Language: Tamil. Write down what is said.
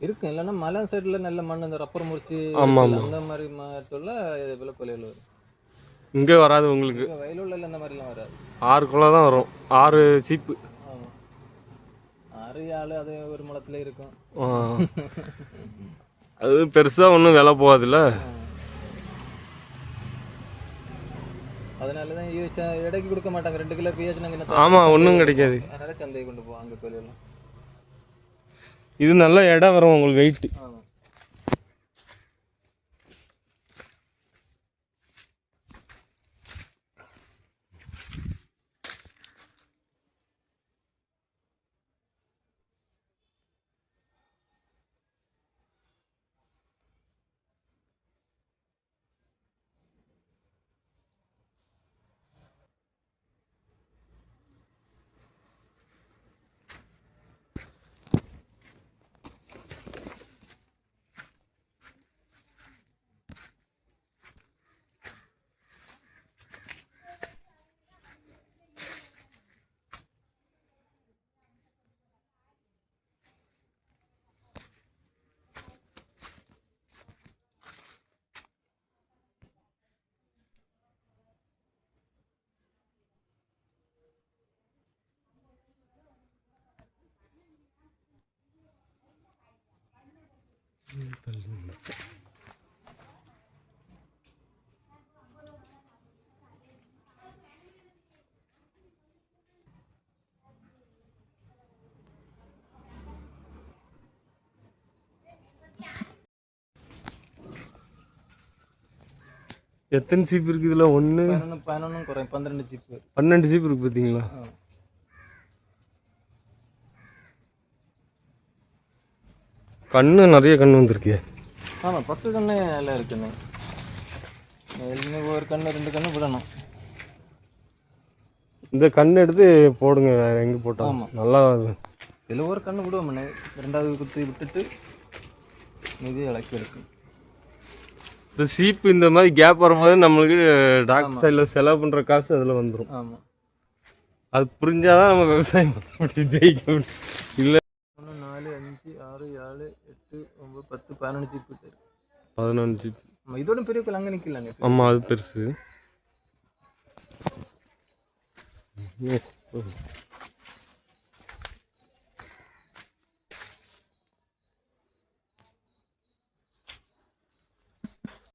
இருக்கும். இல்லைன்னா மலை சைடில் நல்ல மண் இந்த ரப்பர் முறிச்சி ஆமாம் ஆமாம். அந்த மாதிரி மாட்டோம்ல விளக்கொலையில் வரும். இங்கே வராது உங்களுக்கு. இங்கே வயலுள்ள இந்த மாதிரிலாம் வராது. 6 குலை தான் வரும், 6 சீப்பு. ஆமாம், 6 7 அது ஒரு முளத்துல இருக்கும். அது பெருசாக ஒன்றும் விலை போகாதுல்ல. அதனால தான் எடைக்கு கொடுக்க மாட்டாங்க. 2 கிலோ பிஹெச் நாங்கள். ஆமாம், ஒன்றும் கிடைக்காது. அதனால சந்தையை கொண்டு போவோம் அங்கே கோயிலெல்லாம். இது நல்ல இடம் வரும் உங்களுக்கு வெயிட்டு. ஆமாம். எத்தனை சீப்பு இருக்குது இதில்? 1 11 குறை 12 சீப்பு. 12 சீப்பு இருக்குது பார்த்தீங்களா? கண்ணு நிறைய கண்ணு வந்திருக்கு. ஆமாம், 10 கண்ணு எல்லாம் இருக்குண்ணே. ஒரு கண்ணு 2 கண்ணு விடணும். இந்த கண்ணு எடுத்து போடுங்க, வேறு எங்கே போட்டோம். ஆமாம், நல்லா இதில் ஒரு கண்ணு விடுவோம்ண்ணே. 2வது குத்தி விட்டுட்டு மீதி இலக்கி எடுக்கும். இந்த சீப்பு இந்த மாதிரி கேப் வரும்போது நம்மளுக்கு டாக்டர் சைடில் செலவு பண்ணுற காசு அதில் வந்துடும். ஆமாம், அது புரிஞ்சாதான் நம்ம விவசாயம் ஜெயிக்க முடியும். இல்லை 1 4 5 6 7 8 9 10 11 சீப்பு. 11 சீப்பு. இதோட பெரிய கோயில் அங்கே நிற்கலாங்க. ஆமாம், அது பெருசு.